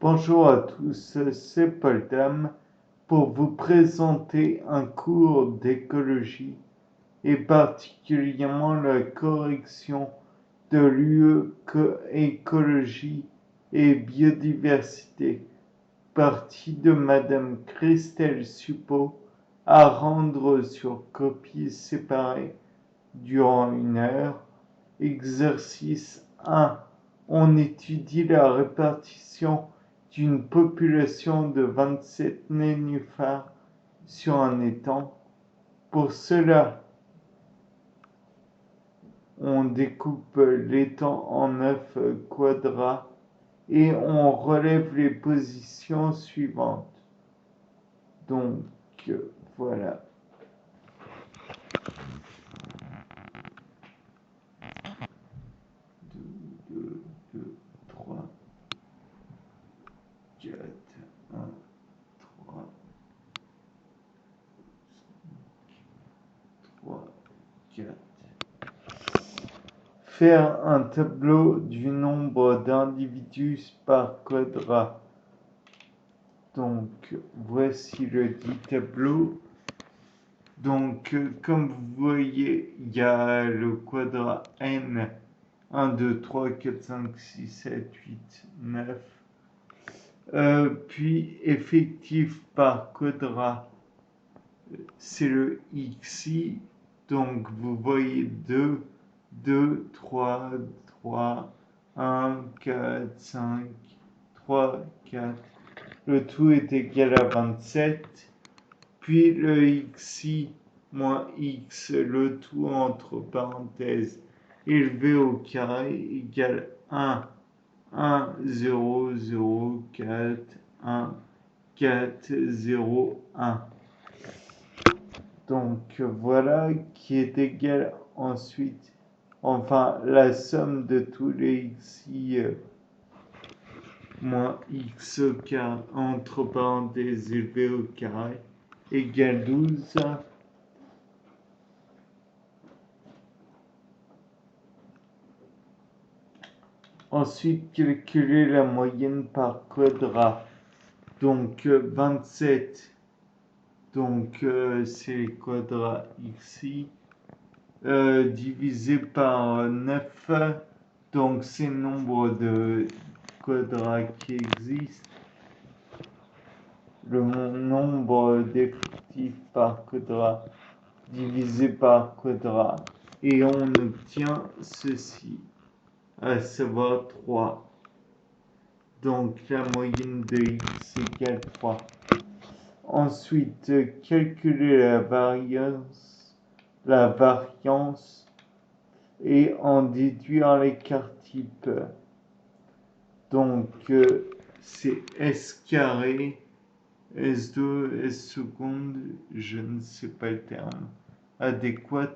Bonjour à tous, c'est Paul Dam pour vous présenter un cours d'écologie et particulièrement la correction de l'écologie et biodiversité, partie de Madame Christelle Suppot à rendre sur copie séparée durant 1 heure. Exercice 1. On étudie la répartition d'une population de 27 nénuphars sur un étang. Pour cela, on découpe l'étang en 9 quadrats et on relève les positions suivantes. Donc, voilà. 2, 2, 3, 4, 1, 3, 3, 4. Faire un tableau du nombre d'individus par quadrat. Donc, voici le dit tableau. Donc, comme vous voyez, il y a le quadrat n, 1, 2, 3, 4, 5, 6, 7, 8, 9. Puis, effectif par quadrat, c'est le xi. Donc, vous voyez 2, 2, 3, 3, 1, 4, 5, 3, 4. Le tout est égal à 27. Puis le xi moins x, le tout entre parenthèses, élevé au carré égale 1, 1, 0, 0, 4, 1, 4, 0, 1. Donc voilà qui est égal ensuite, enfin la somme de tous les xi moins x au carré entre parenthèses élevé au carré égale 12. Ensuite, calculer la moyenne par quadrat. Donc 27, donc c'est les quadrats xi, divisé par 9, donc c'est le nombre de quadrats qui existent. Le nombre d'effectifs par quadrat divisé par quadrat. Et on obtient ceci, à savoir 3. Donc la moyenne de x égale 3. Ensuite, calculer la variance et en déduire l'écart type. Donc c'est s carré, s2, s seconde, je ne sais pas le terme, adéquat.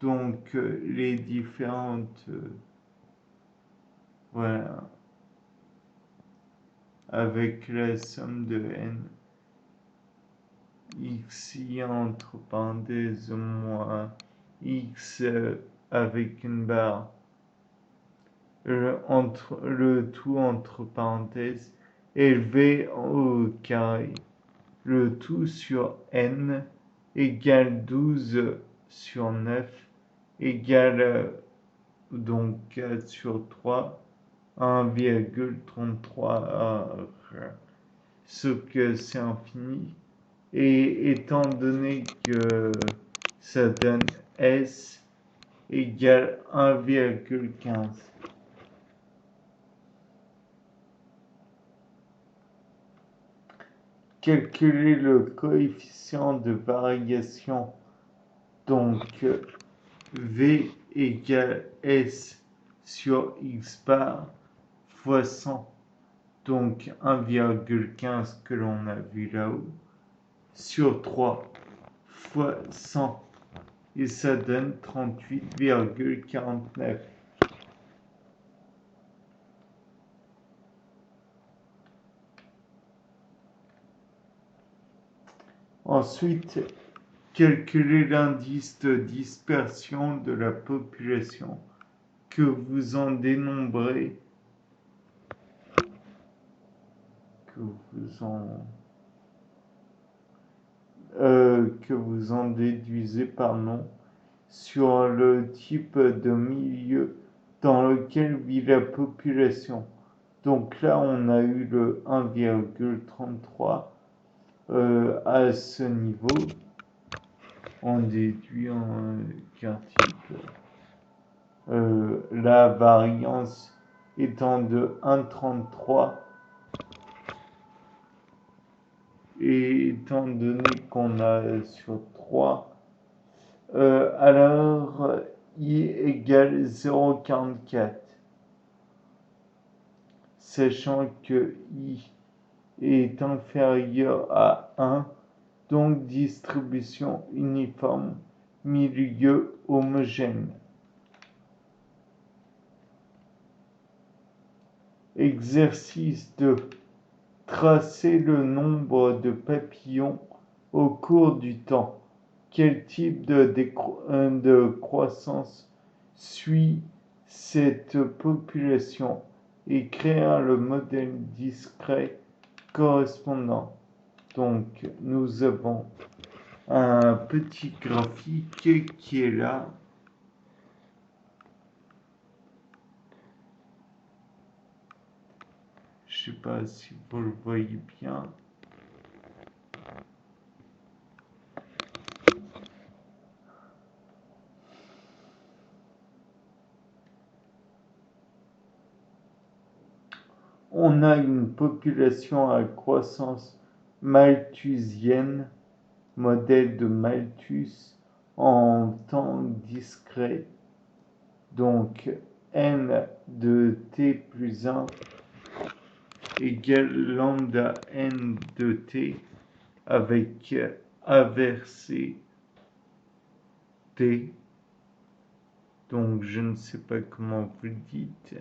Donc les différentes, voilà, avec la somme de n, xi entre parenthèses moins x avec une barre, le tout entre parenthèses, élevé au carré, le tout sur n égale 12 sur 9 égale donc 4 sur 3, 1,33, sauf que c'est infini. Et étant donné que ça donne S égale 1,15. Calculer le coefficient de variation. Donc V égale S sur X bar fois 100. Donc 1,15 que l'on a vu là-haut, sur 3 fois 100. Et ça donne 38,49. Ensuite, calculer l'indice de dispersion de la population que vous en dénombrez que vous en déduisez, pardon, sur le type de milieu dans lequel vit la population. Donc là, on a eu le 1,33 à ce niveau. On déduit en quartile. La variance étant de 1,33 et étant donné qu'on a sur 3, alors I égale 0,44, sachant que I est inférieur à 1, donc distribution uniforme, milieu homogène. Exercice 2. Tracer le nombre de papillons au cours du temps. Quel type de croissance suit cette population et créer le modèle discret correspondant. Donc, nous avons un petit graphique qui est là. Je ne sais pas si vous le voyez bien. On a une population à croissance malthusienne, modèle de Malthus en temps discret. Donc n de t plus 1 égale lambda n de t avec inversé t. Donc je ne sais pas comment vous le dites.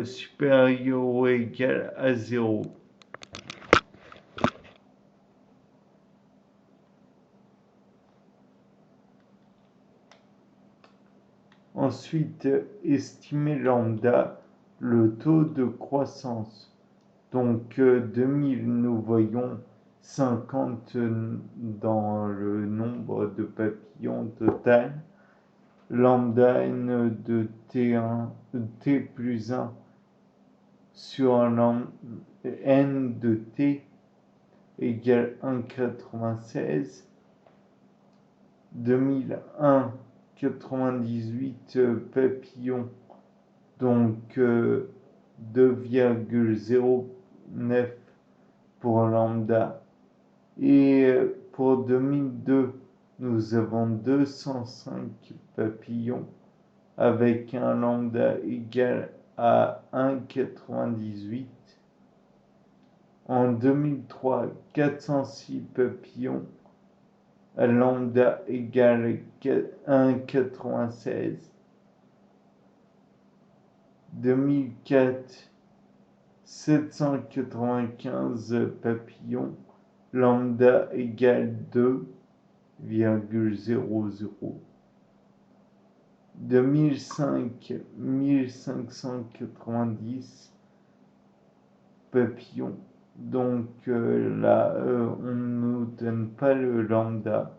Supérieur ou égal à 0. Ensuite, estimer lambda, le taux de croissance. Donc 2000, nous voyons 50 dans le nombre de papillons total. Lambda n de t1, t plus 1 sur n de t égale 1,96. 2001, 98 papillons, donc 2,09 pour lambda. Et pour 2002, nous avons 205 papillons avec un lambda égal à 1,98. En 2003, 406 papillons, lambda égale 1,96. 2004, 795 papillons, lambda égale 2,00. 2005, 1590 papillons. Donc là, on ne nous donne pas le lambda,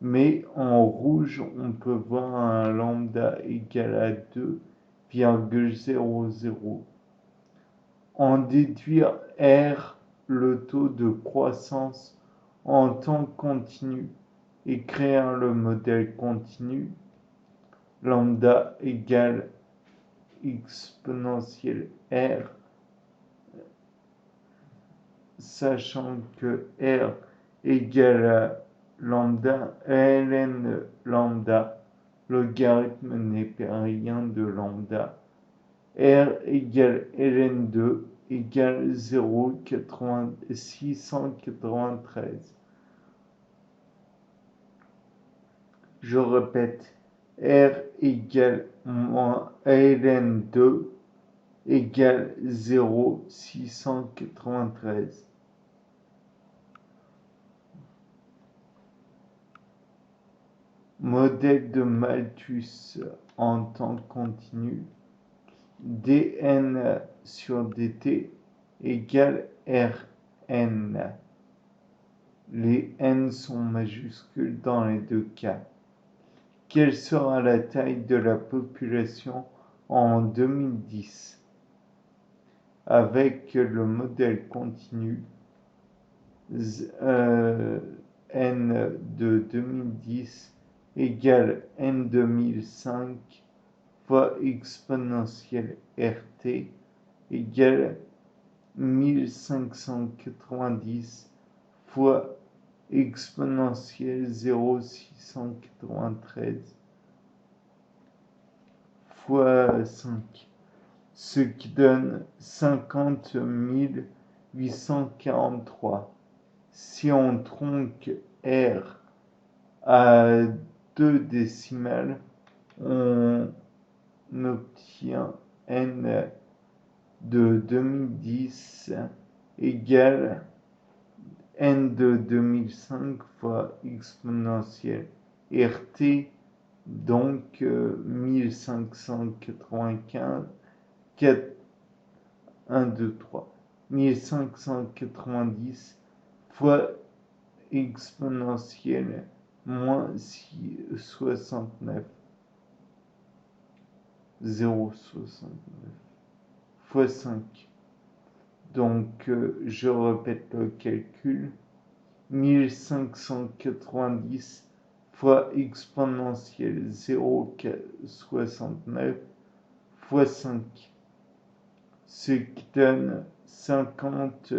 mais en rouge, on peut voir un lambda égal à 2,00. En déduire R, le taux de croissance en temps continu, et créer le modèle continu, lambda égale exponentielle R, sachant que R égale à lambda, ln lambda, logarithme népérien de lambda, R égale ln2 égale 0,693. Je répète, R égale moins ln2 égale 0,693. Modèle de Malthus en temps continu, dn sur dt égale Rn. Les n sont majuscules dans les deux cas. Quelle sera la taille de la population en 2010? Avec le modèle continu, n de 2010 égale n 2005 fois exponentielle rt égale 1590 fois exponentielle 0,693 fois 5, ce qui donne 50 843. Si on tronque R à 2 décimales, on obtient n de 2010 égale n de 2005 fois exponentielle rt, donc 1595 1 2 3 1590 fois exponentielle moins 69 0,69 fois 5. Donc je répète le calcul. 1590 fois exponentielle 0,69 fois 5, ce qui donne 50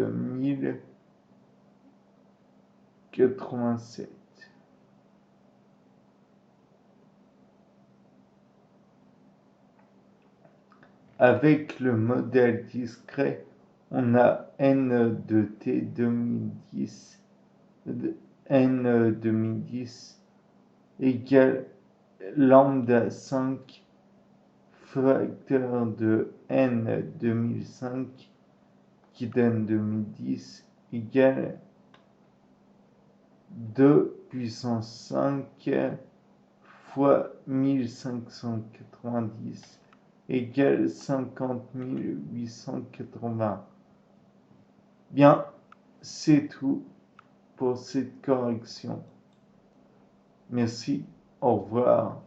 087. Avec le modèle discret, on a n de t 2010 égale lambda 5 facteur de n 2005 qui donne 2010 égale 2 puissance 5 fois 1590 égale 50 880. Bien, c'est tout pour cette correction. Merci, au revoir.